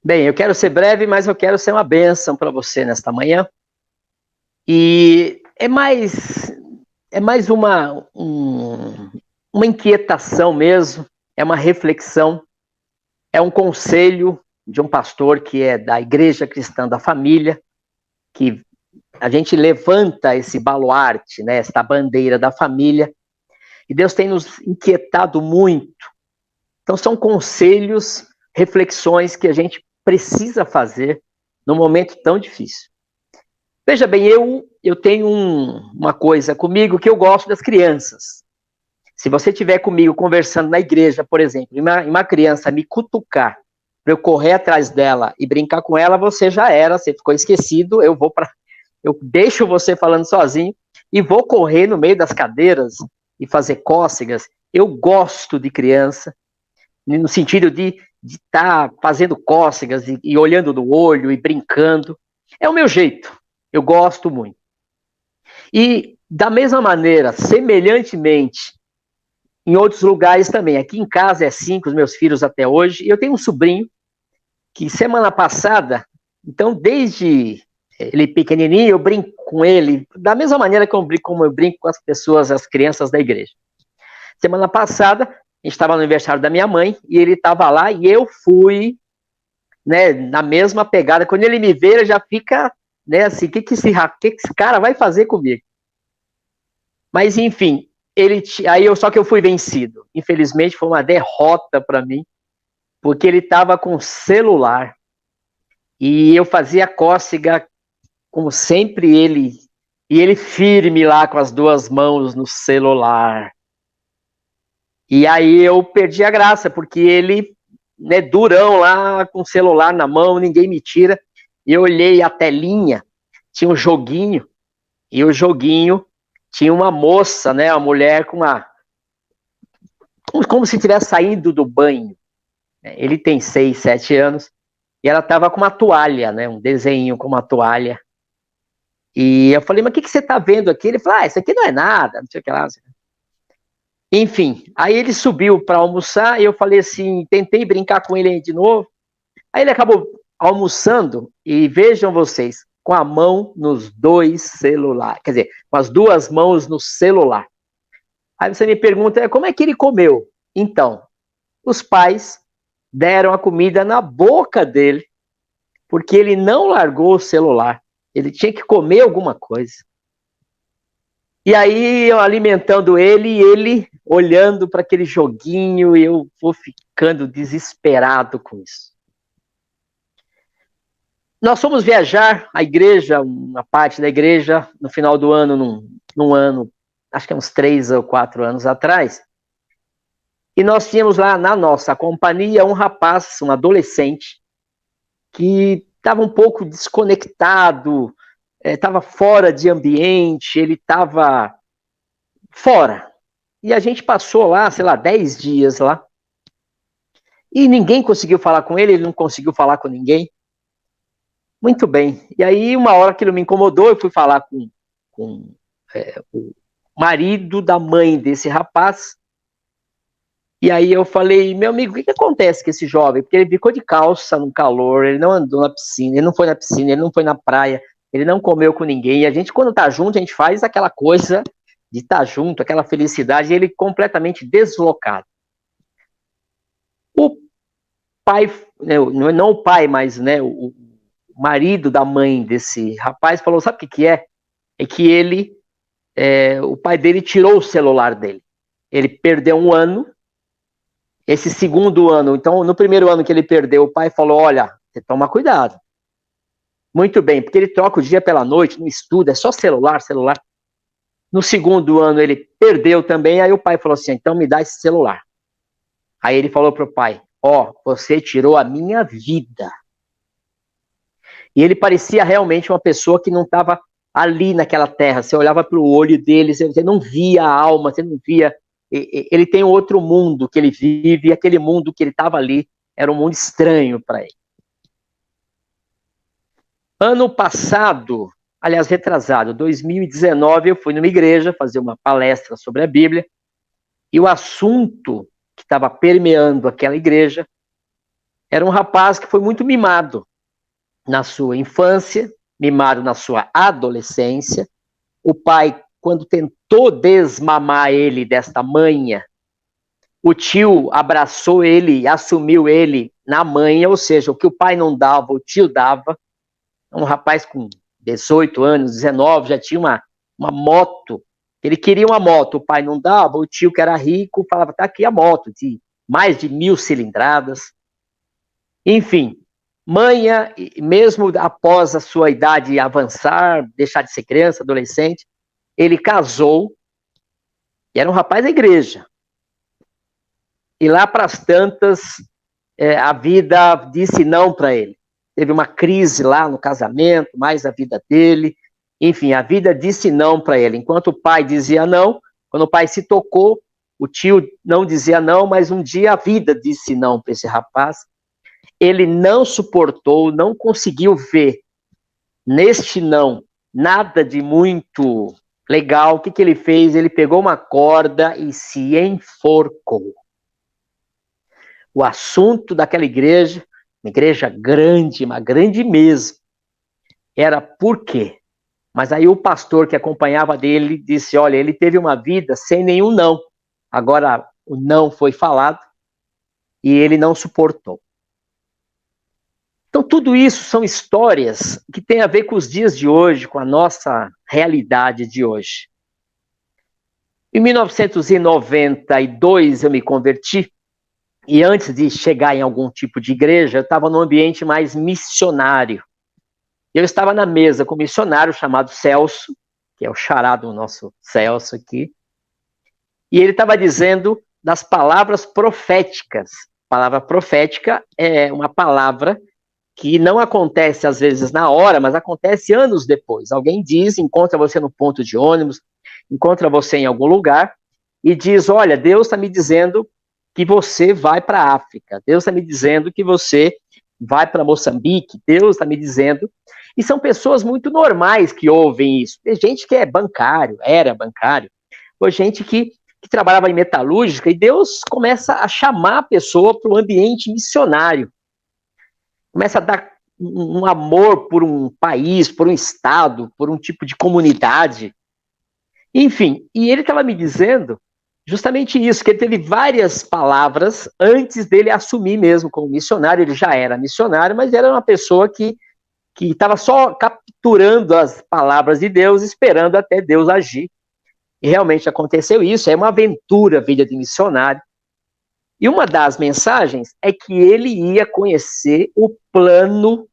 Bem, eu quero ser breve, mas eu quero ser uma bênção para você nesta manhã. E é mais uma inquietação mesmo, é uma reflexão, é um conselho de um pastor que é da Igreja Cristã da Família, que a gente levanta esse baluarte, né, esta bandeira da família, e Deus tem nos inquietado muito. Então são conselhos, reflexões que a gente precisa fazer num momento tão difícil. Veja bem, eu tenho uma coisa comigo que eu gosto das crianças. Se você estiver comigo conversando na igreja, por exemplo, e uma criança me cutucar para eu correr atrás dela e brincar com ela, você já era, você ficou esquecido, eu deixo você falando sozinho e vou correr no meio das cadeiras e fazer cócegas. Eu gosto de criança, no sentido de estar fazendo cócegas e olhando no olho e brincando. É o meu jeito. Eu gosto muito. E, da mesma maneira, semelhantemente, em outros lugares também. Aqui em casa é assim, com os meus filhos até hoje. E eu tenho um sobrinho que, semana passada, então, desde ele pequenininho, eu brinco com ele, da mesma maneira que como eu brinco com as pessoas, as crianças da igreja. Semana passada, a gente estava no aniversário da minha mãe, e ele estava lá, e eu fui, né, na mesma pegada. Quando ele me vê, ele já fica, né, assim, o que esse cara vai fazer comigo? Mas, enfim, só que eu fui vencido. Infelizmente, foi uma derrota para mim, porque ele estava com celular, e eu fazia cócega, como sempre e ele firme lá com as duas mãos no celular. E aí eu perdi a graça, porque ele, né, durão lá, com o celular na mão, ninguém me tira. Eu olhei a telinha, tinha um joguinho, e o joguinho tinha uma moça, né, uma mulher com como se estivesse saindo do banho. Ele tem 6, 7 anos, e ela estava com uma toalha, né, um desenho com uma toalha. E eu falei, mas o que você está vendo aqui? Ele falou, isso aqui não é nada, não sei o que lá. Enfim, aí ele subiu para almoçar e eu falei assim, tentei brincar com ele de novo. Aí ele acabou almoçando e vejam vocês, com a mão nos dois celulares, quer dizer, com as duas mãos no celular. Aí você me pergunta, como é que ele comeu? Então, os pais deram a comida na boca dele, porque ele não largou o celular. Ele tinha que comer alguma coisa. E aí, eu alimentando ele, e ele olhando para aquele joguinho, e eu vou ficando desesperado com isso. Nós fomos viajar, a igreja, uma parte da igreja, no final do ano, num ano, acho que uns 3 ou 4 anos atrás, e nós tínhamos lá na nossa companhia um rapaz, um adolescente, que estava um pouco desconectado, estava fora de ambiente, ele estava fora. E a gente passou lá, sei lá, 10 dias lá. E ninguém conseguiu falar com ele, ele não conseguiu falar com ninguém. Muito bem. E aí, uma hora aquilo me incomodou, eu fui falar com o marido da mãe desse rapaz. E aí eu falei, meu amigo, o que acontece com esse jovem? Porque ele ficou de calça no calor, ele não andou na piscina, ele não foi na piscina, ele não foi na praia, ele não comeu com ninguém. E a gente, quando tá junto, a gente faz aquela coisa de estar junto, aquela felicidade, e ele completamente deslocado. O pai, não o pai, mas, né, o marido da mãe desse rapaz falou, sabe o que é? É que o pai dele tirou o celular dele. Ele perdeu um ano, esse segundo ano, então no primeiro ano que ele perdeu, o pai falou, olha, você toma cuidado. Muito bem, porque ele troca o dia pela noite, não estuda, é só celular. No segundo ano ele perdeu também, aí o pai falou assim, então me dá esse celular. Aí ele falou pro pai, você tirou a minha vida. E ele parecia realmente uma pessoa que não estava ali naquela terra. Você olhava para o olho dele, você não via a alma, você não via. Ele tem outro mundo que ele vive, e aquele mundo que ele estava ali era um mundo estranho para ele. Ano passado, aliás, retrasado, 2019, eu fui numa igreja fazer uma palestra sobre a Bíblia, e o assunto que estava permeando aquela igreja Era um rapaz que foi muito mimado na sua infância, mimado na sua adolescência. O pai, quando tentou desmamar ele desta manha, o tio abraçou ele, assumiu ele na manha, ou seja, o que o pai não dava, o tio dava. Um rapaz com 18 anos, 19, já tinha uma moto. Ele queria uma moto, o pai não dava, o tio que era rico falava, tá aqui a moto, de mais de 1000 cilindradas. Enfim, manha, mesmo após a sua idade avançar, deixar de ser criança, adolescente, ele casou, e era um rapaz da igreja. E lá para as tantas, a vida disse não para ele. Teve uma crise lá no casamento, mais a vida dele. Enfim, a vida disse não para ele. Enquanto o pai dizia não, quando o pai se tocou, o tio não dizia não, mas um dia a vida disse não para esse rapaz. Ele não suportou, não conseguiu ver neste não nada de muito legal. O que ele fez? Ele pegou uma corda e se enforcou. O assunto daquela igreja, uma igreja grande, uma grande mesmo, era por quê? Mas aí o pastor que acompanhava dele disse, olha, ele teve uma vida sem nenhum não. Agora o não foi falado e ele não suportou. Então tudo isso são histórias que têm a ver com os dias de hoje, com a nossa realidade de hoje. Em 1992 eu me converti. E antes de chegar em algum tipo de igreja, eu estava num ambiente mais missionário. Eu estava na mesa com um missionário chamado Celso, que é o xará do nosso Celso aqui, e ele estava dizendo das palavras proféticas. A palavra profética é uma palavra que não acontece às vezes na hora, mas acontece anos depois. Alguém diz, encontra você no ponto de ônibus, encontra você em algum lugar, e diz, olha, Deus está me dizendo que você vai para a África, Deus está me dizendo que você vai para Moçambique, Deus está me dizendo, e são pessoas muito normais que ouvem isso. Tem gente que é bancário, era bancário, ou gente que trabalhava em metalúrgica, e Deus começa a chamar a pessoa para o ambiente missionário, começa a dar um amor por um país, por um estado, por um tipo de comunidade, enfim, e ele estava me dizendo justamente isso, que ele teve várias palavras antes dele assumir mesmo como missionário. Ele já era missionário, mas era uma pessoa que estava só capturando as palavras de Deus, esperando até Deus agir. E realmente aconteceu isso, é uma aventura a vida de missionário. E uma das mensagens é que ele ia conhecer o plano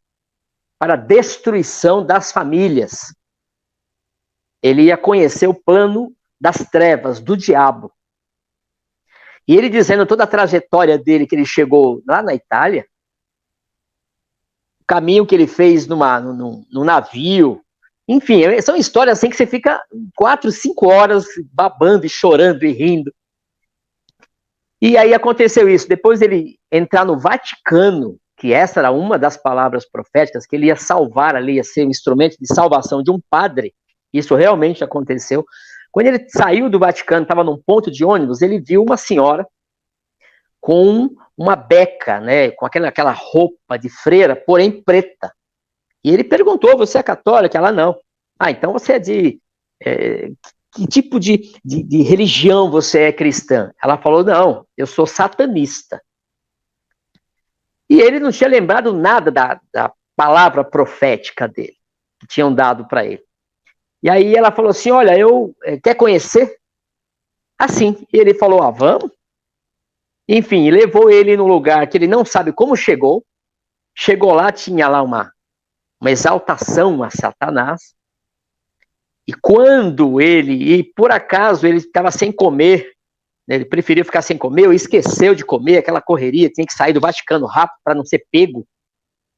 para a destruição das famílias. Ele ia conhecer o plano das trevas, do diabo. E ele dizendo toda a trajetória dele, que ele chegou lá na Itália, o caminho que ele fez num navio, enfim, são histórias assim que você fica 4, 5 horas babando e chorando e rindo. E aí aconteceu isso, depois dele entrar no Vaticano, que essa era uma das palavras proféticas, que ele ia salvar ali, ia ser um instrumento de salvação de um padre, isso realmente aconteceu. Quando ele saiu do Vaticano, estava num ponto de ônibus, ele viu uma senhora com uma beca, né, com aquela roupa de freira, porém preta. E ele perguntou, você é católica? Ela, não. Ah, então você é de... que tipo de religião você é cristã? Ela falou, não, eu sou satanista. E ele não tinha lembrado nada da palavra profética dele, que tinham dado para ele. E aí ela falou assim, olha, quer conhecer? Assim, e ele falou, vamos. Enfim, levou ele num lugar que ele não sabe como chegou. Chegou lá, tinha lá uma exaltação a Satanás. E quando e por acaso ele estava sem comer, né, ele preferiu ficar sem comer, ou esqueceu de comer, aquela correria, tinha que sair do Vaticano rápido para não ser pego,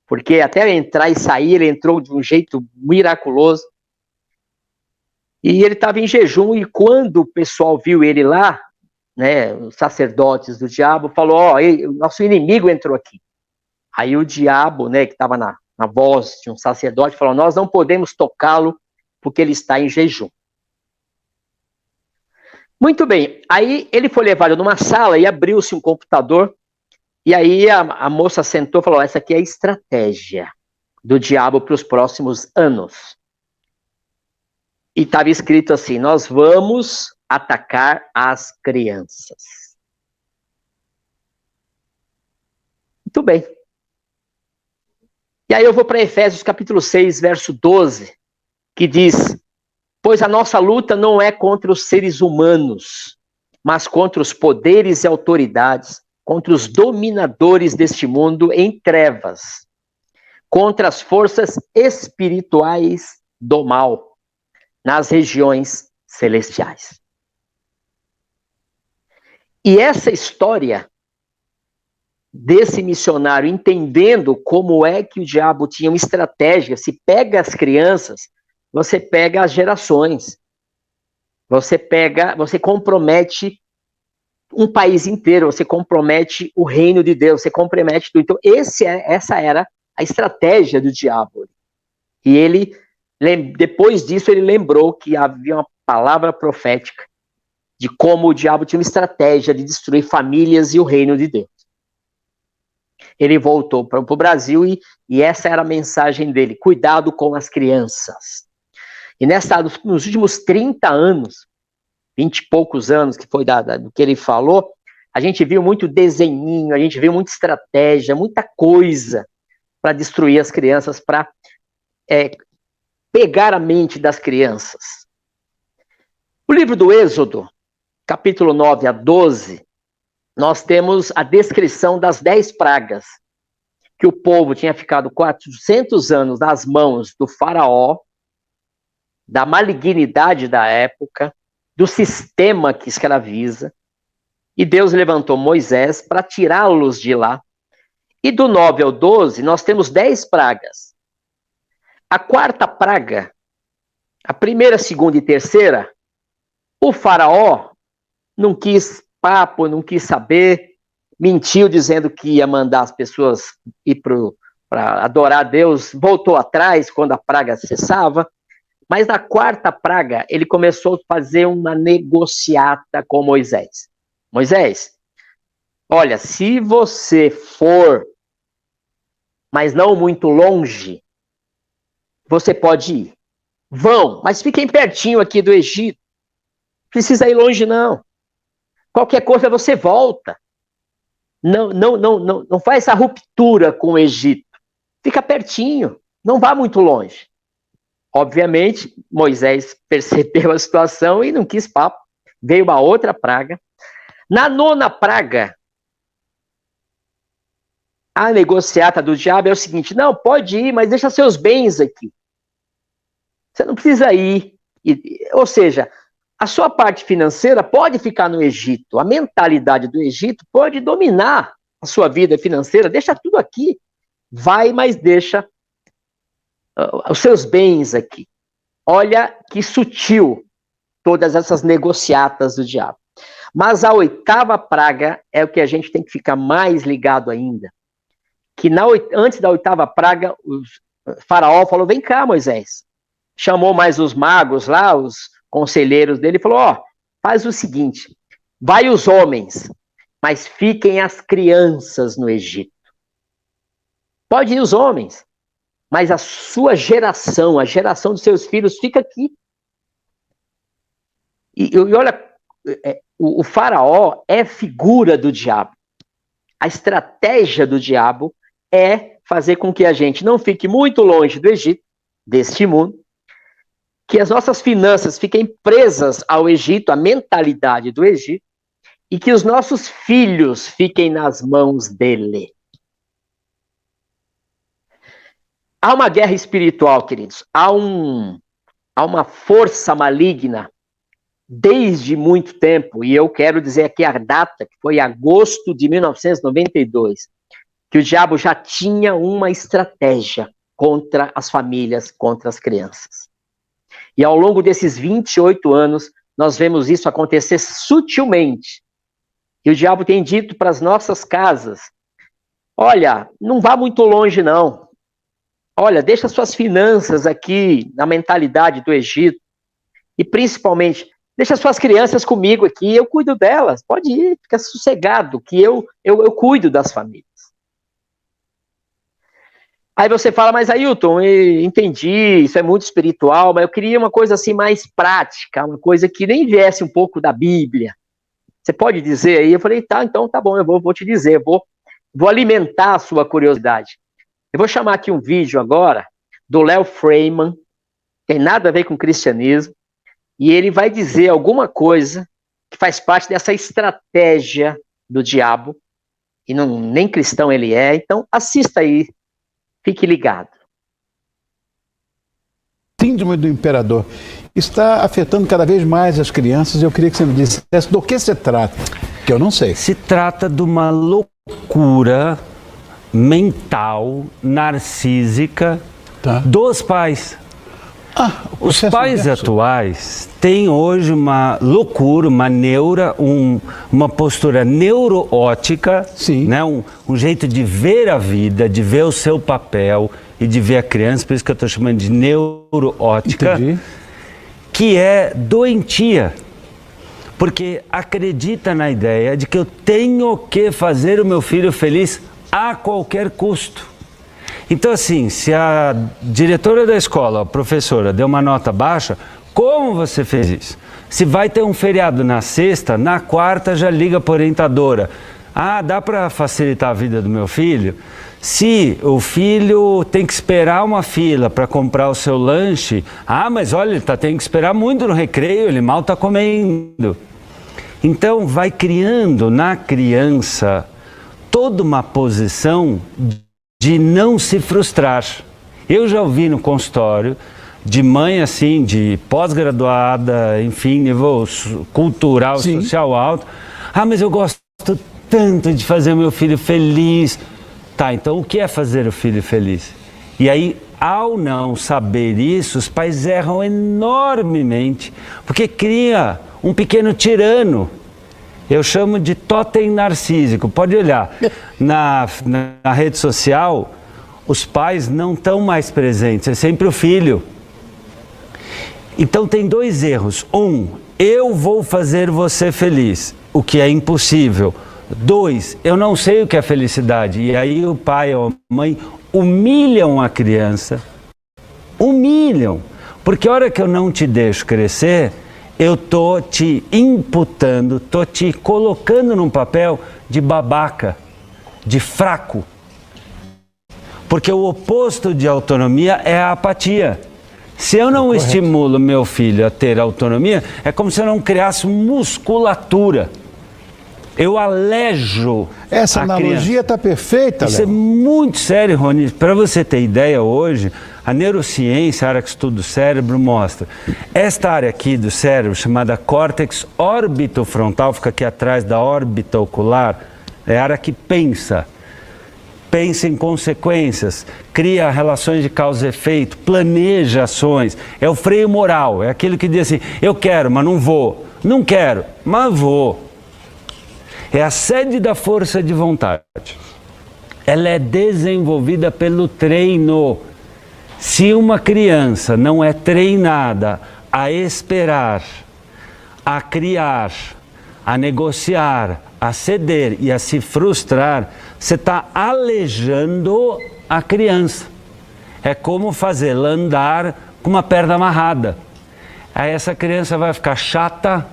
porque até entrar e sair, ele entrou de um jeito miraculoso. E ele estava em jejum, e quando o pessoal viu ele lá, né, os sacerdotes do diabo, falou, o nosso inimigo entrou aqui. Aí o diabo, né, que estava na voz de um sacerdote, falou, nós não podemos tocá-lo, porque ele está em jejum. Muito bem, aí ele foi levado numa sala e abriu-se um computador, E aí a moça sentou e falou, essa aqui é a estratégia do diabo para os próximos anos. E estava escrito assim, nós vamos atacar as crianças. Muito bem. E aí eu vou para Efésios capítulo 6, verso 12, que diz, pois a nossa luta não é contra os seres humanos, mas contra os poderes e autoridades, contra os dominadores deste mundo em trevas, contra as forças espirituais do mal, nas regiões celestiais. E essa história desse missionário entendendo como é que o diabo tinha uma estratégia, se pega as crianças, você pega as gerações, você compromete um país inteiro, você compromete o reino de Deus, você compromete tudo. Então, essa era a estratégia do diabo. E ele, depois disso, ele lembrou que havia uma palavra profética de como o diabo tinha uma estratégia de destruir famílias e o reino de Deus. Ele voltou para o Brasil e essa era a mensagem dele, cuidado com as crianças. E nos últimos 30 anos, 20 e poucos anos que foi do que ele falou, a gente viu muito desenhinho, a gente viu muita estratégia, muita coisa para destruir as crianças, para pegar a mente das crianças. O livro do Êxodo, capítulo 9 a 12, nós temos a descrição das 10 pragas, que o povo tinha ficado 400 anos nas mãos do faraó, da malignidade da época, do sistema que escraviza, e Deus levantou Moisés para tirá-los de lá. E do 9 ao 12, nós temos 10 pragas. A quarta praga, a primeira, segunda e terceira, o faraó não quis papo, não quis saber, mentiu dizendo que ia mandar as pessoas ir para adorar a Deus, voltou atrás quando a praga cessava. Mas na quarta praga, ele começou a fazer uma negociata com Moisés. Moisés, olha, se você for, mas não muito longe, você pode ir. Vão, mas fiquem pertinho aqui do Egito. Não precisa ir longe, não. Qualquer coisa você volta. Não faz essa ruptura com o Egito. Fica pertinho, não vá muito longe. Obviamente, Moisés percebeu a situação e não quis papo. Veio uma outra praga. Na nona praga, a negociata do diabo é o seguinte, não, pode ir, mas deixa seus bens aqui. Você não precisa ir. Ou seja, a sua parte financeira pode ficar no Egito. A mentalidade do Egito pode dominar a sua vida financeira. Deixa tudo aqui. Vai, mas deixa os seus bens aqui. Olha que sutil todas essas negociatas do diabo. Mas a oitava praga é o que a gente tem que ficar mais ligado ainda. Que antes da oitava praga, o faraó falou, vem cá, Moisés. Chamou mais os magos lá, os conselheiros dele, e falou, faz o seguinte, vai os homens, mas fiquem as crianças no Egito. Pode ir os homens, mas a sua geração, a geração dos seus filhos fica aqui. E olha, o faraó é figura do diabo. A estratégia do diabo é fazer com que a gente não fique muito longe do Egito, deste mundo, que as nossas finanças fiquem presas ao Egito, à mentalidade do Egito, e que os nossos filhos fiquem nas mãos dele. Há uma guerra espiritual, queridos. Há uma força maligna desde muito tempo, e eu quero dizer aqui a data, que foi agosto de 1992, que o diabo já tinha uma estratégia contra as famílias, contra as crianças. E ao longo desses 28 anos, nós vemos isso acontecer sutilmente. E o diabo tem dito para as nossas casas, olha, não vá muito longe não. Olha, deixa suas finanças aqui na mentalidade do Egito. E principalmente, deixa suas crianças comigo aqui, eu cuido delas, pode ir, fica sossegado, que eu cuido das famílias. Aí você fala, mas Ailton, entendi, isso é muito espiritual, mas eu queria uma coisa assim mais prática, uma coisa que nem viesse um pouco da Bíblia. Você pode dizer aí? Eu falei, tá, então tá bom, eu vou te dizer, vou alimentar a sua curiosidade. Eu vou chamar aqui um vídeo agora do Léo Freeman, tem nada a ver com cristianismo, e ele vai dizer alguma coisa que faz parte dessa estratégia do diabo, e nem cristão ele é, então assista aí, fique ligado. Síndrome do imperador está afetando cada vez mais as crianças. Eu queria que você me dissesse do que se trata, que eu não sei. Se trata de uma loucura mental, narcísica dos pais. Os pais atuais têm hoje uma loucura, uma neura, uma postura neuroótica, né? Um jeito de ver a vida, de ver o seu papel e de ver a criança, por isso que eu estou chamando de neuroótica, que é doentia, porque acredita na ideia de que eu tenho que fazer o meu filho feliz a qualquer custo. Então, assim, se a diretora da escola, a professora, deu uma nota baixa, como você fez isso? Se vai ter um feriado na sexta, na quarta já liga para a orientadora. Ah, dá para facilitar a vida do meu filho? Se o filho tem que esperar uma fila para comprar o seu lanche, mas olha, ele tem que esperar muito no recreio, ele mal está comendo. Então, vai criando na criança toda uma posição de não se frustrar. Eu já ouvi no consultório de mãe assim, de pós-graduada, enfim, nível cultural, social alto. Mas eu gosto tanto de fazer o meu filho feliz. Tá, então o que é fazer o filho feliz? E aí, ao não saber isso, os pais erram enormemente, porque cria um pequeno tirano. Eu chamo de totem narcísico. Pode olhar, na rede social, os pais não estão mais presentes, é sempre o filho. Então tem dois erros. Eu vou fazer você feliz, o que é impossível. 2, eu não sei o que é felicidade. E aí o pai ou a mãe humilham a criança. Humilham. Porque a hora que eu não te deixo crescer, eu tô te imputando, tô te colocando num papel de babaca, de fraco. Porque o oposto de autonomia é a apatia. Se eu não estimulo meu filho a ter autonomia, é como se eu não criasse musculatura. Eu alejo. Essa analogia está perfeita, Léo. Isso é muito sério, Rony. Para você ter ideia, hoje, a neurociência, a área que estuda o cérebro, mostra. Esta área aqui do cérebro, chamada córtex orbitofrontal, fica aqui atrás da órbita ocular, é a área que pensa em consequências, cria relações de causa e efeito, planeja ações. É o freio moral, é aquele que diz assim, eu quero, mas não vou. Não quero, mas vou. É a sede da força de vontade. Ela é desenvolvida pelo treino. Se uma criança não é treinada a esperar, a criar, a negociar, a ceder e a se frustrar, você está alejando a criança. É como fazê-la andar com uma perna amarrada. Aí essa criança vai ficar chata,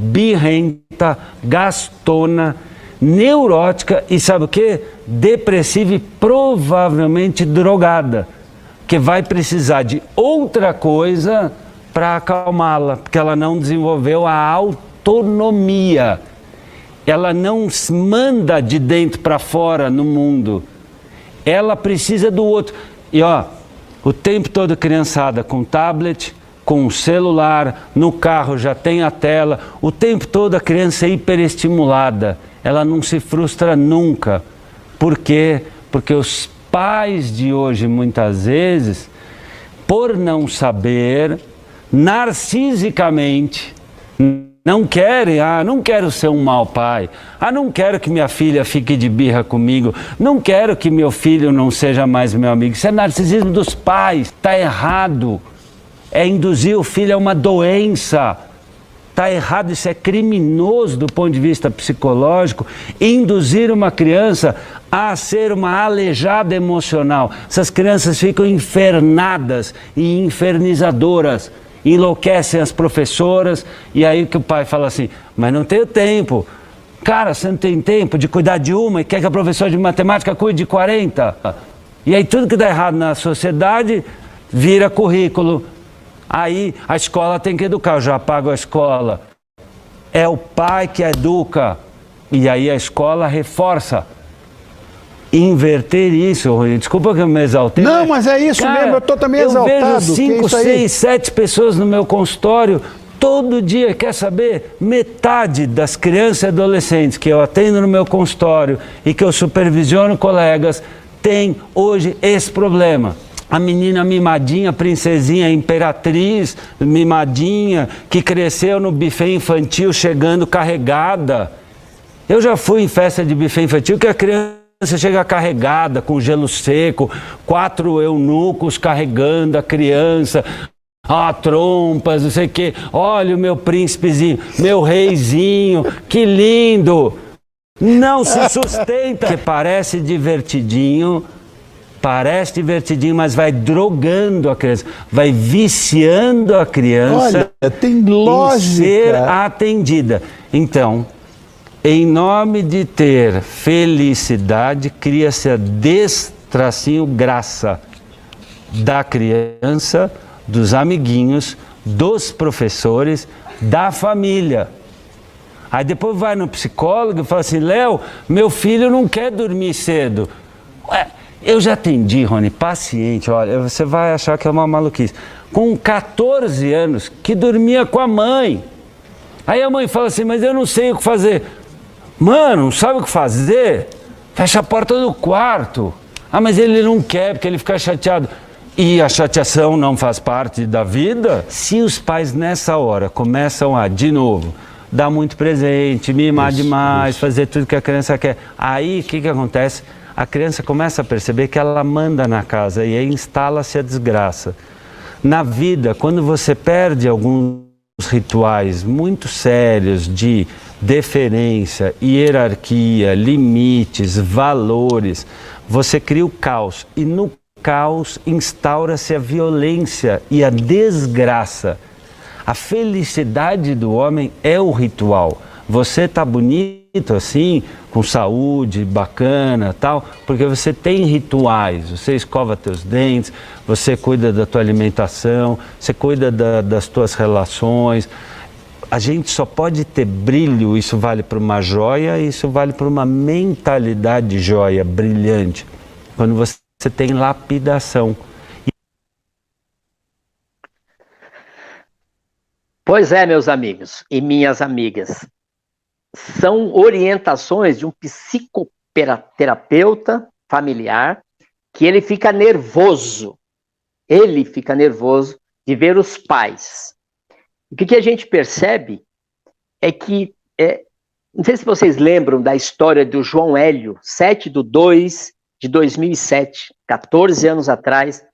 birrenta, gastona, neurótica e sabe o que? Depressiva e provavelmente drogada, que vai precisar de outra coisa para acalmá-la, porque ela não desenvolveu a autonomia. Ela não manda de dentro para fora no mundo. Ela precisa do outro. E o tempo todo criançada com tablet, com o celular, no carro já tem a tela, o tempo todo a criança é hiperestimulada, ela não se frustra nunca. Por quê? Porque os pais de hoje, muitas vezes, por não saber, narcisicamente, não querem, não quero ser um mau pai, não quero que minha filha fique de birra comigo, não quero que meu filho não seja mais meu amigo. Isso é narcisismo dos pais, está errado. É induzir o filho a uma doença, está errado, isso é criminoso do ponto de vista psicológico, induzir uma criança a ser uma aleijada emocional. Essas crianças ficam infernadas e infernizadoras, enlouquecem as professoras, e aí que o pai fala assim, mas não tenho tempo. Cara, você não tem tempo de cuidar de uma e quer que a professora de matemática cuide de 40? E aí tudo que dá errado na sociedade vira currículo. Aí a escola tem que educar, eu já pago a escola. É o pai que educa. E aí a escola reforça. Inverter isso, Rui. Desculpa que eu me exaltei. Não, mas é isso mesmo, eu estou também exaltado. Eu vejo 5, 6, 7 pessoas no meu consultório todo dia. Quer saber? Metade das crianças e adolescentes que eu atendo no meu consultório e que eu supervisiono colegas tem hoje esse problema. A menina mimadinha, princesinha, imperatriz, mimadinha, que cresceu no buffet infantil chegando carregada. Eu já fui em festa de buffet infantil que a criança chega carregada, com gelo seco, 4 eunucos carregando a criança, trompas, não sei o quê. Olha o meu príncipezinho, meu reizinho, que lindo! Não se sustenta, que parece divertidinho, mas vai drogando a criança, vai viciando a criança. Olha, tem lógica. Em ser atendida. Então, em nome de ter felicidade, cria-se a graça da criança, dos amiguinhos, dos professores, da família. Aí depois vai no psicólogo e fala assim, Léo, meu filho não quer dormir cedo. Eu já atendi, Rony, paciente, olha, você vai achar que é uma maluquice. Com 14 anos, que dormia com a mãe. Aí a mãe fala assim, mas eu não sei o que fazer. Mano, não sabe o que fazer? Fecha a porta do quarto. Mas ele não quer, porque ele fica chateado. E a chateação não faz parte da vida? Se os pais nessa hora começam a, de novo, dar muito presente, mimar demais, fazer tudo que a criança quer, aí o que acontece? A criança começa a perceber que ela manda na casa e aí instala-se a desgraça. Na vida, quando você perde alguns rituais muito sérios de deferência, hierarquia, limites, valores, você cria o caos. E no caos instaura-se a violência e a desgraça. A felicidade do homem é o ritual. Você está bonito assim, com saúde, bacana, tal, porque você tem rituais. Você escova teus dentes, você cuida da tua alimentação, você cuida das tuas relações. A gente só pode ter brilho, isso vale para uma joia, isso vale para uma mentalidade joia, brilhante, quando você tem lapidação. Pois é, meus amigos e minhas amigas, são orientações de um psicoterapeuta familiar que ele fica nervoso de ver os pais. O que a gente percebe é que, não sei se vocês lembram da história do João Hélio, 7/2/2007, 14 anos atrás,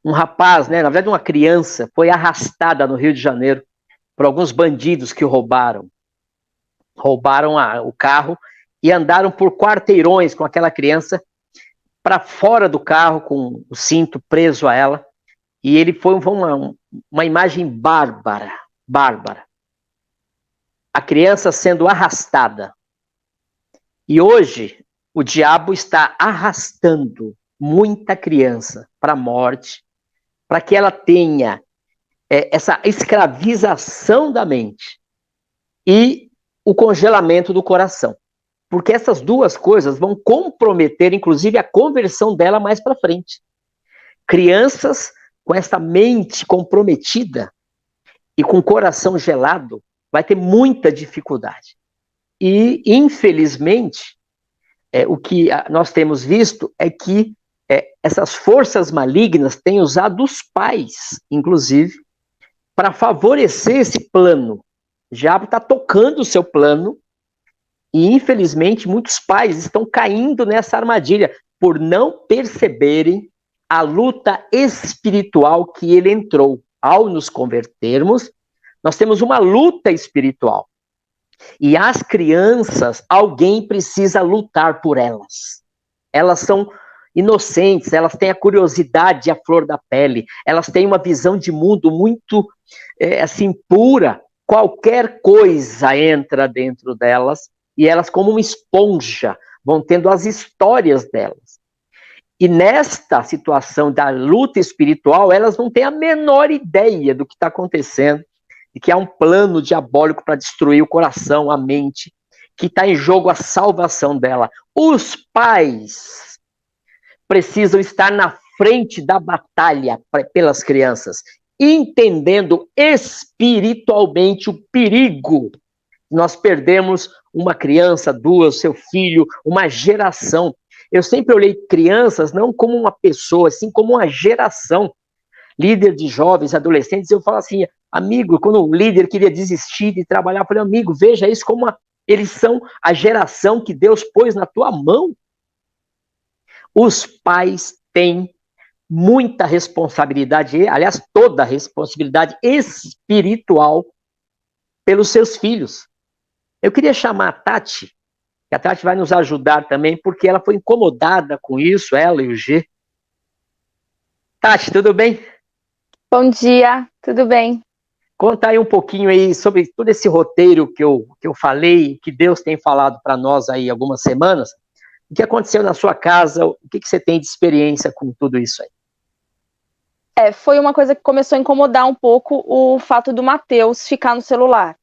um rapaz, na verdade uma criança, foi arrastada no Rio de Janeiro por alguns bandidos que roubaram o carro e andaram por quarteirões com aquela criança para fora do carro, com o cinto preso a ela, e ele foi uma imagem bárbara. A criança sendo arrastada. E hoje, o diabo está arrastando muita criança para a morte, para que ela tenha essa escravização da mente e o congelamento do coração. Porque essas duas coisas vão comprometer, inclusive, a conversão dela mais para frente. Crianças com essa mente comprometida e com o coração gelado vai ter muita dificuldade. E, infelizmente, o que nós temos visto é que essas forças malignas têm usado os pais, inclusive, para favorecer esse plano. O diabo está tocando o seu plano e, infelizmente, muitos pais estão caindo nessa armadilha por não perceberem a luta espiritual que ele entrou. Ao nos convertermos, Nós temos uma luta espiritual. E as crianças, alguém precisa lutar por elas. Elas são inocentes, elas têm a curiosidade à flor da pele, elas têm uma visão de mundo muito, assim, pura. Qualquer coisa entra dentro delas e elas, como uma esponja, vão tendo as histórias delas. E nesta situação da luta espiritual, elas não têm a menor ideia do que está acontecendo, de que há um plano diabólico para destruir o coração, a mente, que está em jogo a salvação dela. Os pais precisam estar na frente da batalha pelas crianças, entendendo espiritualmente o perigo. Nós perdemos uma criança, duas, seu filho, uma geração. Eu sempre olhei crianças não como uma pessoa, assim como uma geração. Líder de jovens, adolescentes, eu falo assim, amigo, quando o líder queria desistir de trabalhar, eu falei, amigo, veja isso como eles são a geração que Deus pôs na tua mão. Os pais têm muita responsabilidade, aliás, toda a responsabilidade espiritual pelos seus filhos. Eu queria chamar a Tati, que a Tati vai nos ajudar também, porque ela foi incomodada com isso, ela e o G. Tati, tudo bem? Bom dia, tudo bem? Conta aí um pouquinho aí sobre todo esse roteiro que eu falei, que Deus tem falado para nós aí algumas semanas. O que aconteceu na sua casa? O que você tem de experiência com tudo isso aí? Foi uma coisa que começou a incomodar um pouco o fato do Matheus ficar no celular.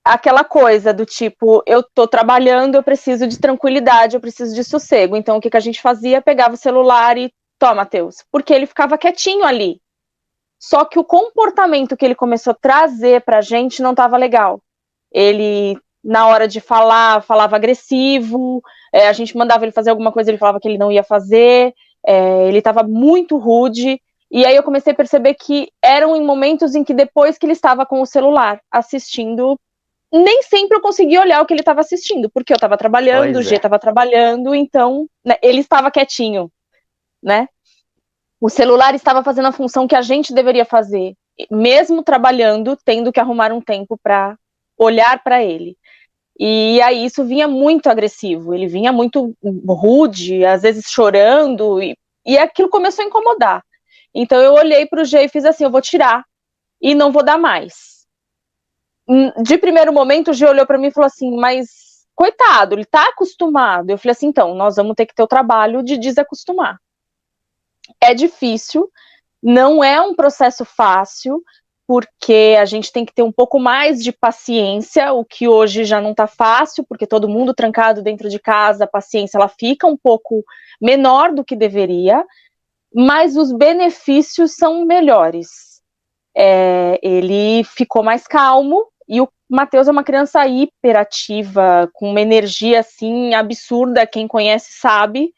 Aquela coisa do tipo, eu tô trabalhando, eu preciso de tranquilidade, eu preciso de sossego. Então o que a gente fazia? Pegava o celular e, toma, Matheus, porque ele ficava quietinho ali. Só que o comportamento que ele começou a trazer pra gente não estava legal. Ele, na hora de falar, falava agressivo, a gente mandava ele fazer alguma coisa, ele falava que ele não ia fazer, ele estava muito rude, e aí eu comecei a perceber que eram em momentos em que depois que ele estava com o celular assistindo, nem sempre eu conseguia olhar o que ele estava assistindo, porque eu estava trabalhando, o G estava trabalhando, então, né, ele estava quietinho, né? O celular estava fazendo a função que a gente deveria fazer, mesmo trabalhando, tendo que arrumar um tempo para olhar para ele. E aí isso vinha muito agressivo, ele vinha muito rude, às vezes chorando, e aquilo começou a incomodar. Então eu olhei para o G e fiz assim, eu vou tirar e não vou dar mais. De primeiro momento o G olhou para mim e falou assim, mas coitado, ele está acostumado. Eu falei assim, então, nós vamos ter que ter o trabalho de desacostumar. É difícil, não é um processo fácil, porque a gente tem que ter um pouco mais de paciência, o que hoje já não está fácil, porque todo mundo trancado dentro de casa, a paciência ela fica um pouco menor do que deveria, mas os benefícios são melhores. Ele ficou mais calmo, e o Matheus é uma criança hiperativa, com uma energia assim absurda, quem conhece sabe,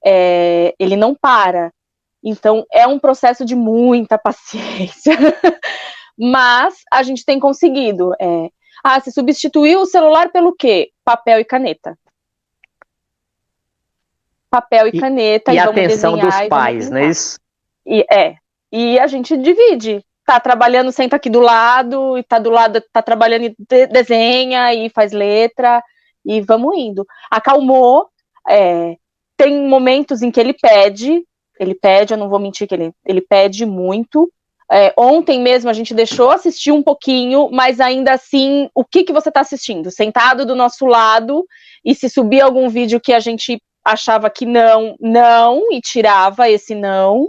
ele não para. Então, é um processo de muita paciência. Mas a gente tem conseguido. Você substituiu o celular pelo quê? Papel e caneta. Papel e caneta. E a atenção dos pais, não é isso? E a gente divide. Tá trabalhando, senta aqui do lado, e tá do lado, tá trabalhando e desenha, e faz letra, e vamos indo. Acalmou. Tem momentos em que ele pede, eu não vou mentir que ele pede muito. Ontem mesmo a gente deixou assistir um pouquinho, mas ainda assim, o que você está assistindo? Sentado do nosso lado, e se subir algum vídeo que a gente achava que não, e tirava esse não.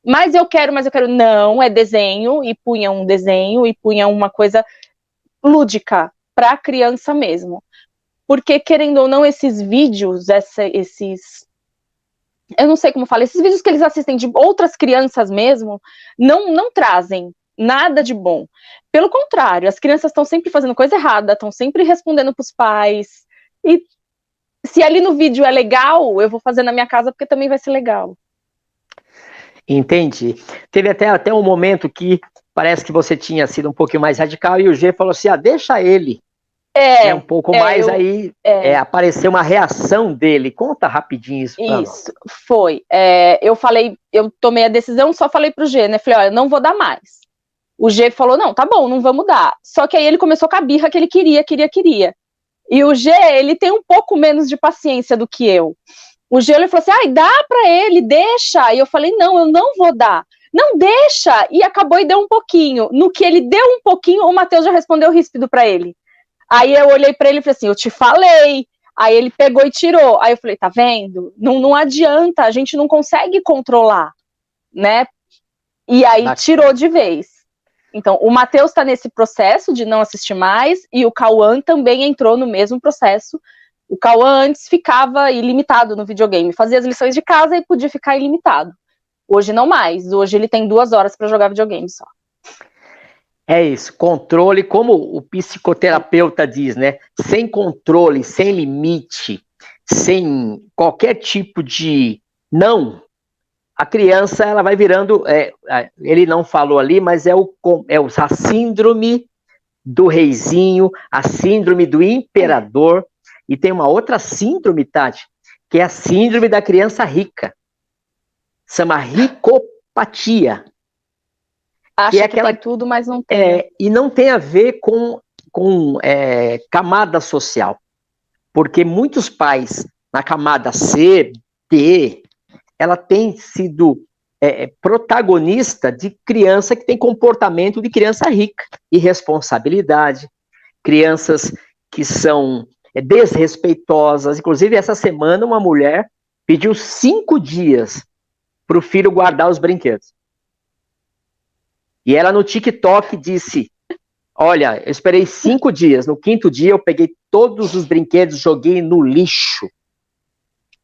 Mas eu quero, não, é desenho, e punha um desenho, e punha uma coisa lúdica, para a criança mesmo. Porque, querendo ou não, esses vídeos, eu não sei como fala, esses vídeos que eles assistem de outras crianças mesmo, não trazem nada de bom. Pelo contrário, as crianças estão sempre fazendo coisa errada, estão sempre respondendo para os pais, e se ali no vídeo é legal, eu vou fazer na minha casa porque também vai ser legal. Entendi. Teve até um momento que parece que você tinha sido um pouquinho mais radical, e o G falou assim, deixa ele. Um pouco mais, apareceu uma reação dele. Conta rapidinho isso pra nós. Isso, foi. Eu tomei a decisão, só falei pro G, né? Falei, eu não vou dar mais. O G falou, não, tá bom, não vamos dar. Só que aí ele começou com a birra que ele queria. E o G, ele tem um pouco menos de paciência do que eu. O G, ele falou assim, ai, dá pra ele, deixa. E eu falei, não, eu não vou dar. Não, deixa. E acabou e deu um pouquinho. No que ele deu um pouquinho, o Matheus já respondeu ríspido pra ele. Aí eu olhei pra ele e falei assim, eu te falei. Aí ele pegou e tirou. Aí eu falei, tá vendo? Não adianta, a gente não consegue controlar, né? E aí tirou de vez. Então, o Matheus tá nesse processo de não assistir mais, e o Cauã também entrou no mesmo processo. O Cauã antes ficava ilimitado no videogame, fazia as lições de casa e podia ficar ilimitado. Hoje não mais, hoje ele tem 2 horas para jogar videogame só. É isso, controle, como o psicoterapeuta diz, né? Sem controle, sem limite, sem qualquer tipo de não, a criança ela vai virando, ele não falou ali, mas a síndrome do reizinho, a síndrome do imperador, e tem uma outra síndrome, Tati, que é a síndrome da criança rica. Chama ricopatia. Acha que tem tudo, mas não tem. E não tem a ver com camada social. Porque muitos pais, na camada C, D, ela tem sido protagonista de criança que tem comportamento de criança rica. Irresponsabilidade, crianças que são desrespeitosas. Inclusive, essa semana, uma mulher pediu 5 dias para o filho guardar os brinquedos. E ela no TikTok disse, olha, eu esperei 5 dias, no 5º dia eu peguei todos os brinquedos, joguei no lixo.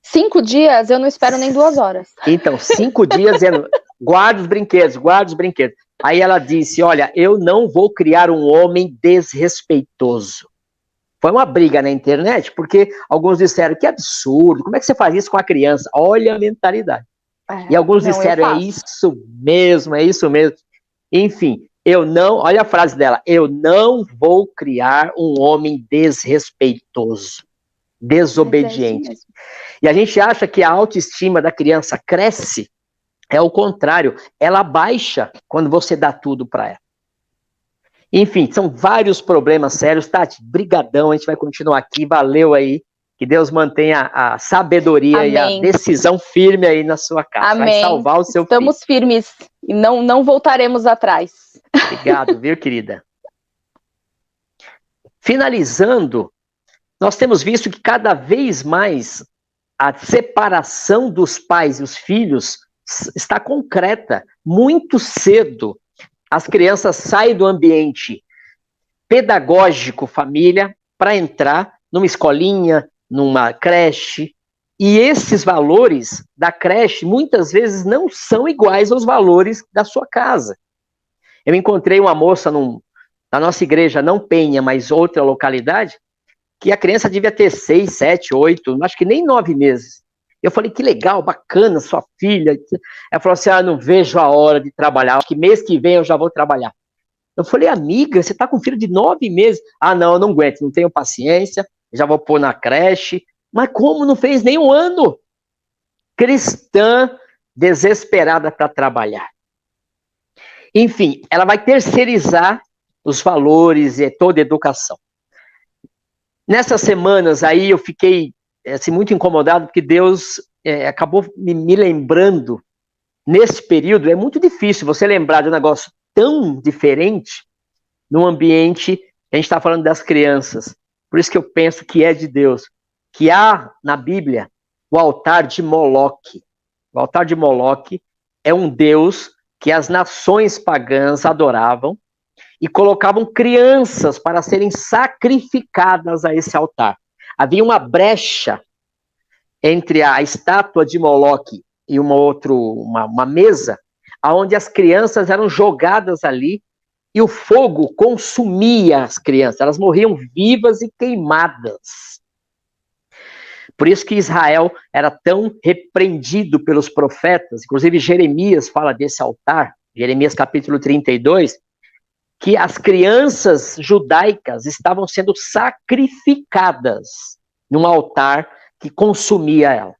5 dias? Eu não espero nem 2 horas. Então, 5 dias dizendo, guarda os brinquedos. Aí ela disse, olha, eu não vou criar um homem desrespeitoso. Foi uma briga na internet, porque alguns disseram, que absurdo, como é que você faz isso com a criança? Olha a mentalidade. E alguns disseram, é isso mesmo. Enfim, olha a frase dela, eu não vou criar um homem desrespeitoso, desobediente. E a gente acha que a autoestima da criança cresce, é o contrário, ela baixa quando você dá tudo para ela. Enfim, são vários problemas sérios. Tati, brigadão, a gente vai continuar aqui, valeu aí. Que Deus mantenha a sabedoria Amém. E a decisão firme aí na sua casa. Amém. Vai salvar o seu Estamos filho. firmes e não voltaremos atrás. Obrigado, viu, querida? Finalizando, nós temos visto que cada vez mais a separação dos pais e os filhos está concreta. Muito cedo, as crianças saem do ambiente pedagógico, família, para entrar numa escolinha, numa creche, e esses valores da creche muitas vezes não são iguais aos valores da sua casa. Eu encontrei uma moça na nossa igreja, não Penha, mas outra localidade, que a criança devia ter 6, 7, 8, acho que nem 9 meses. Eu falei, que legal, bacana, sua filha. Ela falou assim, não vejo a hora de trabalhar, acho que mês que vem eu já vou trabalhar. Eu falei, amiga, você tá com um filho de 9 meses? Não, eu não aguento, não tenho paciência, já vou pôr na creche. Mas como não fez nem 1 ano? Cristã desesperada para trabalhar. Enfim, ela vai terceirizar os valores e toda a educação. Nessas semanas aí eu fiquei assim, muito incomodado, porque Deus acabou me lembrando, nesse período, é muito difícil você lembrar de um negócio tão diferente num ambiente, a gente está falando das crianças. Por isso que eu penso que é de Deus. Que há na Bíblia o altar de Moloque. O altar de Moloque é um deus que as nações pagãs adoravam e colocavam crianças para serem sacrificadas a esse altar. Havia uma brecha entre a estátua de Moloque e uma mesa, onde as crianças eram jogadas ali e o fogo consumia as crianças. Elas morriam vivas e queimadas. Por isso que Israel era tão repreendido pelos profetas, inclusive Jeremias fala desse altar, Jeremias capítulo 32, que as crianças judaicas estavam sendo sacrificadas num altar que consumia ela.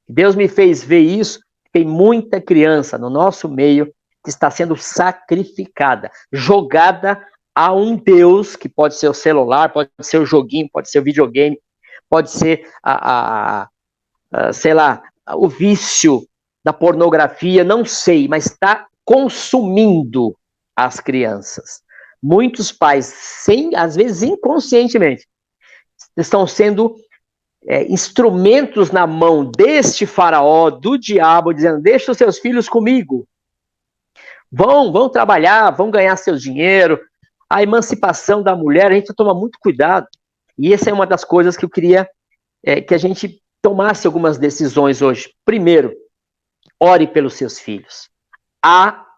Deus me fez ver isso, tem muita criança no nosso meio que está sendo sacrificada, jogada a um Deus, que pode ser o celular, pode ser o joguinho, pode ser o videogame, pode ser, sei lá, o vício da pornografia, não sei, mas está consumindo as crianças. Muitos pais, às vezes inconscientemente, estão sendo instrumentos na mão deste faraó, do diabo, dizendo, deixa os seus filhos comigo. Vão trabalhar, vão ganhar seu dinheiro. A emancipação da mulher, a gente tem que tomar muito cuidado. E essa é uma das coisas que eu queria que a gente tomasse algumas decisões hoje. Primeiro, ore pelos seus filhos.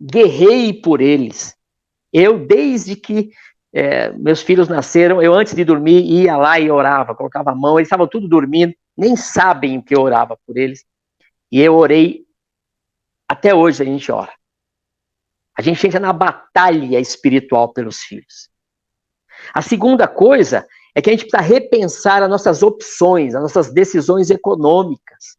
Guerreie por eles. Eu, desde que meus filhos nasceram, eu antes de dormir ia lá e orava, colocava a mão, eles estavam tudo dormindo, nem sabem o que eu orava por eles. E eu orei, até hoje a gente ora. A gente entra na batalha espiritual pelos filhos. A segunda coisa é que a gente precisa repensar as nossas opções, as nossas decisões econômicas.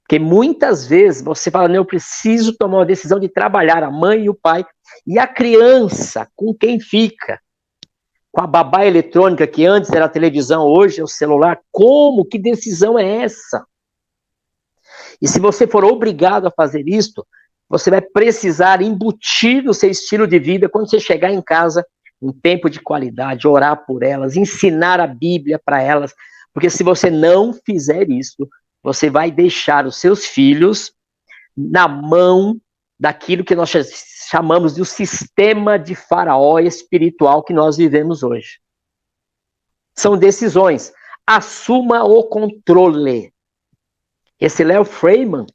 Porque muitas vezes você fala, não, eu preciso tomar uma decisão de trabalhar, a mãe e o pai, e a criança, com quem fica? Com a babá eletrônica, que antes era a televisão, hoje é o celular. Como? Que decisão é essa? E se você for obrigado a fazer isto, você vai precisar embutir no seu estilo de vida, quando você chegar em casa, um tempo de qualidade, orar por elas, ensinar a Bíblia para elas, porque se você não fizer isso, você vai deixar os seus filhos na mão daquilo que nós chamamos de um sistema de faraó espiritual que nós vivemos hoje. São decisões. Assuma o controle. Esse Léo Freiman,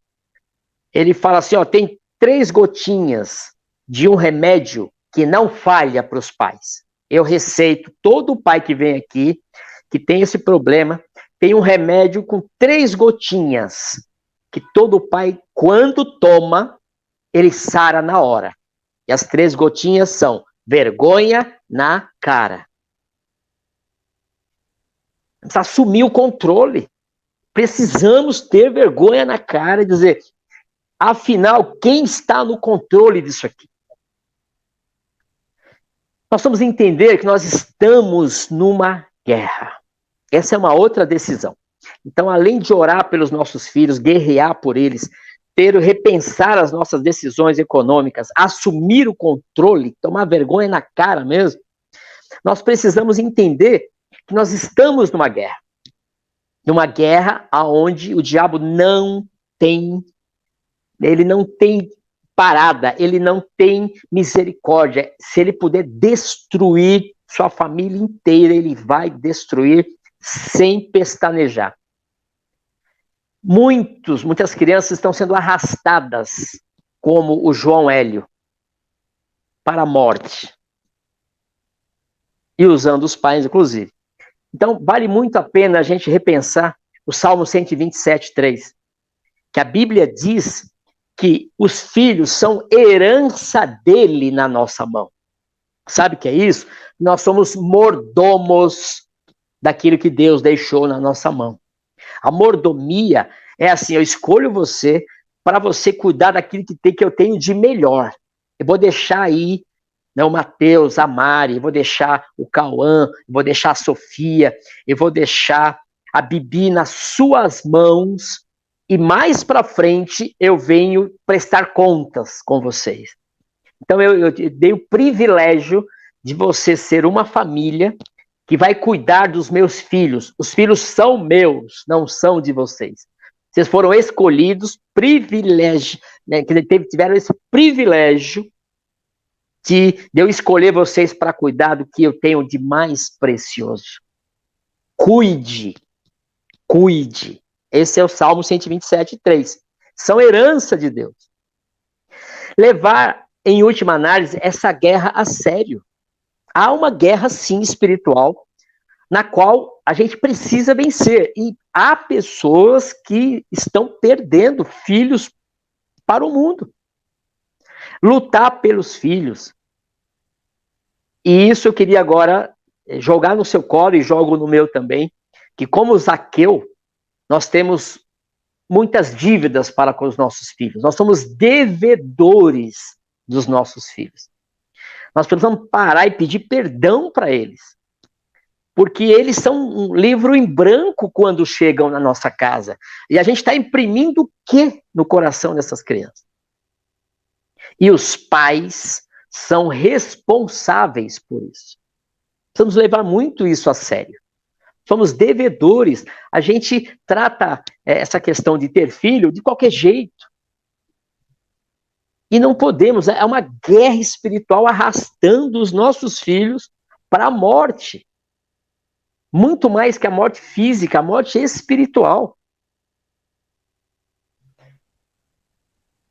ele fala assim, tem 3 gotinhas de um remédio que não falha para os pais. Eu receito, todo pai que vem aqui, que tem esse problema, tem um remédio com 3 gotinhas, que todo pai, quando toma, ele sara na hora. E as 3 gotinhas são vergonha na cara. Precisa assumir o controle. Precisamos ter vergonha na cara e dizer, afinal, quem está no controle disso aqui? Nós vamos entender que nós estamos numa guerra. Essa é uma outra decisão. Então, além de orar pelos nossos filhos, guerrear por eles, repensar as nossas decisões econômicas, assumir o controle, tomar vergonha na cara mesmo, nós precisamos entender que nós estamos numa guerra. Numa guerra onde o diabo não tem parada, ele não tem misericórdia. Se ele puder destruir sua família inteira, ele vai destruir sem pestanejar. Muitas crianças estão sendo arrastadas, como o João Hélio, para a morte. E usando os pais, inclusive. Então, vale muito a pena a gente repensar o Salmo 127:3, que a Bíblia diz que os filhos são herança dele na nossa mão. Sabe o que é isso? Nós somos mordomos daquilo que Deus deixou na nossa mão. A mordomia é assim, eu escolho você para você cuidar daquilo que eu tenho de melhor. Eu vou deixar aí o Mateus, a Mari, eu vou deixar o Cauã, eu vou deixar a Sofia, eu vou deixar a Bibi nas suas mãos, e mais para frente eu venho prestar contas com vocês. Então eu dei o privilégio de você ser uma família que vai cuidar dos meus filhos. Os filhos são meus, não são de vocês. Vocês foram escolhidos, privilégio, né, que tiveram esse privilégio de eu escolher vocês para cuidar do que eu tenho de mais precioso. Cuide. Esse é o Salmo 127:3. São herança de Deus. Levar, em última análise, essa guerra a sério. Há uma guerra, sim, espiritual, na qual a gente precisa vencer. E há pessoas que estão perdendo filhos para o mundo. Lutar pelos filhos. E isso eu queria agora jogar no seu colo e jogo no meu também, que como Zaqueu, nós temos muitas dívidas para com os nossos filhos. Nós somos devedores dos nossos filhos. Nós precisamos parar e pedir perdão para eles. Porque eles são um livro em branco quando chegam na nossa casa. E a gente está imprimindo o quê no coração dessas crianças? E os pais são responsáveis por isso. Precisamos levar muito isso a sério. Somos devedores. A gente trata essa questão de ter filho de qualquer jeito. E não podemos, é uma guerra espiritual arrastando os nossos filhos para a morte. Muito mais que a morte física, a morte espiritual.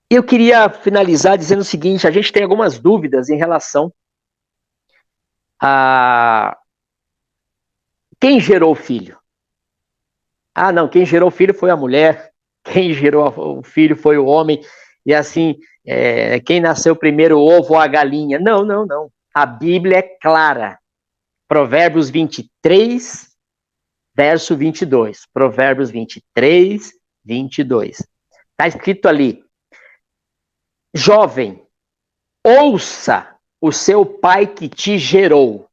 Eu queria finalizar dizendo o seguinte, a gente tem algumas dúvidas em relação a quem gerou o filho. Ah, não, quem gerou o filho foi a mulher, quem gerou o filho foi o homem, e assim, quem nasceu primeiro, o ovo ou a galinha. Não, não, não. A Bíblia é clara. Provérbios 23, verso 22. Provérbios 23, 22. Está escrito ali: jovem, ouça o seu pai que te gerou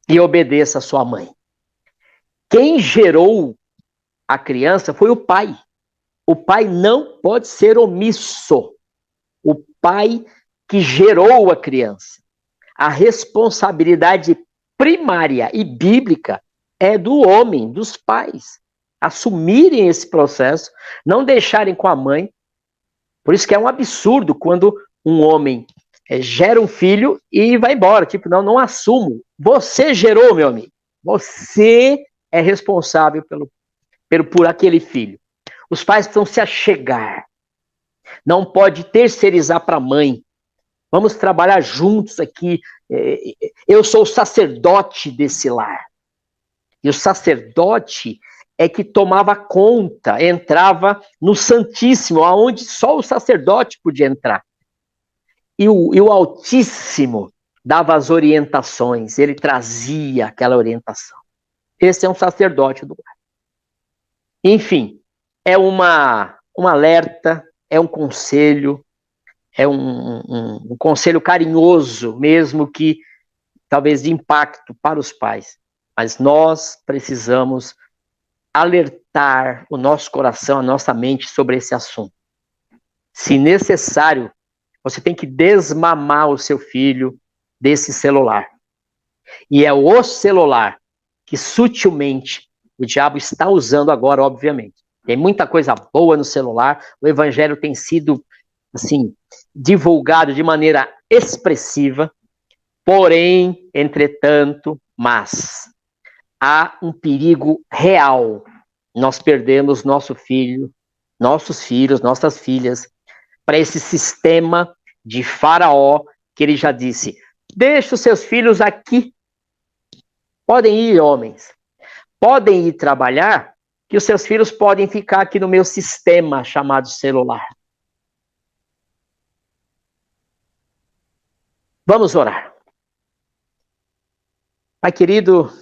e obedeça a sua mãe. Quem gerou a criança foi o pai. O pai não pode ser omisso. O pai que gerou a criança. A responsabilidade primária e bíblica é do homem, dos pais. Assumirem esse processo, não deixarem com a mãe. Por isso que é um absurdo quando um homem gera um filho e vai embora. Tipo, não assumo. Você gerou, meu amigo. Você é responsável por aquele filho. Os pais precisam se achegar. Não pode terceirizar para a mãe. Vamos trabalhar juntos aqui. Eu sou o sacerdote desse lar. E o sacerdote é que tomava conta, entrava no Santíssimo, aonde só o sacerdote podia entrar. E o Altíssimo dava as orientações, ele trazia aquela orientação. Esse é um sacerdote do lar. Enfim, é um alerta, é um conselho, é um conselho carinhoso, mesmo que talvez de impacto para os pais. Mas nós precisamos alertar o nosso coração, a nossa mente sobre esse assunto. Se necessário, você tem que desmamar o seu filho desse celular. E é o celular que sutilmente o diabo está usando agora, obviamente. Tem muita coisa boa no celular, o evangelho tem sido, assim, divulgado de maneira expressiva, porém, entretanto, mas há um perigo real. Nós perdemos nossos filhos, nossas filhas, para esse sistema de Faraó, que ele já disse: deixa os seus filhos aqui. Podem ir, homens. Podem ir trabalhar, que os seus filhos podem ficar aqui no meu sistema chamado celular. Vamos orar. Pai querido,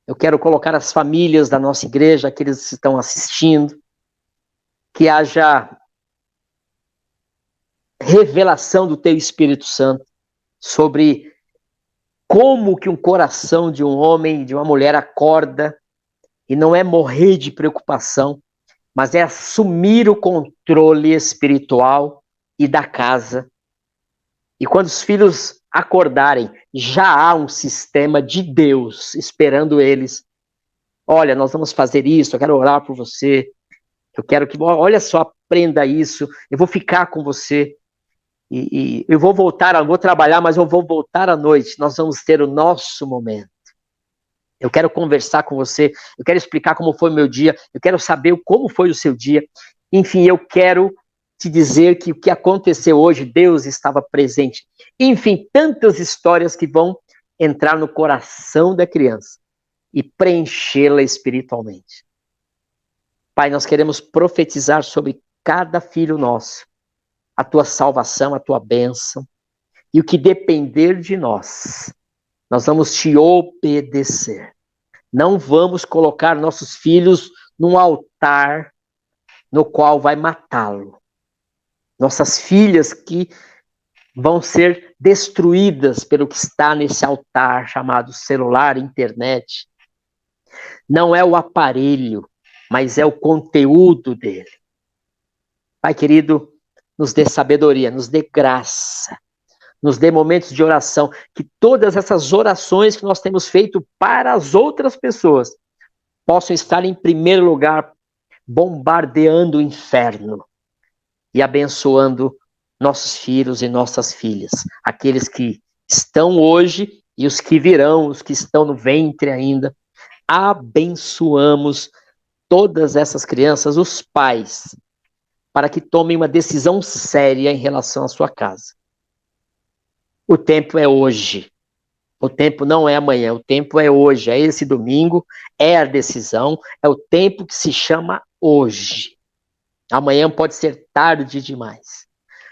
eu quero colocar as famílias da nossa igreja, aqueles que estão assistindo, que haja revelação do Teu Espírito Santo sobre como que um coração de um homem e de uma mulher acorda, e não é morrer de preocupação, mas é assumir o controle espiritual e da casa. E quando os filhos acordarem, já há um sistema de Deus esperando eles. Olha, nós vamos fazer isso, eu quero orar por você, eu quero que, olha só, aprenda isso, eu vou ficar com você, e eu vou voltar, eu vou trabalhar, mas eu vou voltar à noite, nós vamos ter o nosso momento. Eu quero conversar com você, eu quero explicar como foi o meu dia, eu quero saber como foi o seu dia. Enfim, eu quero te dizer que o que aconteceu hoje, Deus estava presente. Enfim, tantas histórias que vão entrar no coração da criança e preenchê-la espiritualmente. Pai, nós queremos profetizar sobre cada filho nosso a tua salvação, a tua bênção, e o que depender de nós, nós vamos te obedecer. Não vamos colocar nossos filhos num altar no qual vai matá-lo. Nossas filhas que vão ser destruídas pelo que está nesse altar chamado celular, internet. Não é o aparelho, mas é o conteúdo dele. Pai querido, nos dê sabedoria, nos dê graça, nos dê momentos de oração, que todas essas orações que nós temos feito para as outras pessoas possam estar em primeiro lugar, bombardeando o inferno e abençoando nossos filhos e nossas filhas, aqueles que estão hoje e os que virão, os que estão no ventre ainda. Abençoamos todas essas crianças, os pais, para que tomem uma decisão séria em relação à sua casa. O tempo é hoje. O tempo não é amanhã, o tempo é hoje, é esse domingo, é a decisão, é o tempo que se chama hoje. Amanhã pode ser tarde demais.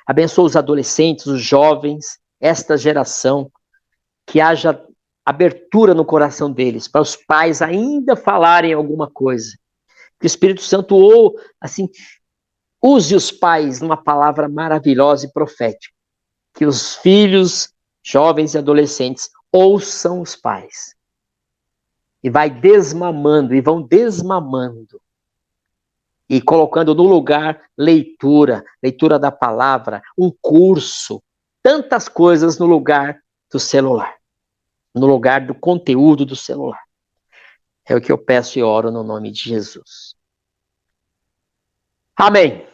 Abençoa os adolescentes, os jovens, esta geração, que haja abertura no coração deles, para os pais ainda falarem alguma coisa. Que o Espírito Santo, use os pais numa palavra maravilhosa e profética. Que os filhos, jovens e adolescentes ouçam os pais. E vão desmamando. E colocando no lugar leitura da palavra, um curso, tantas coisas no lugar do celular, no lugar do conteúdo do celular. É o que eu peço e oro no nome de Jesus. Amém.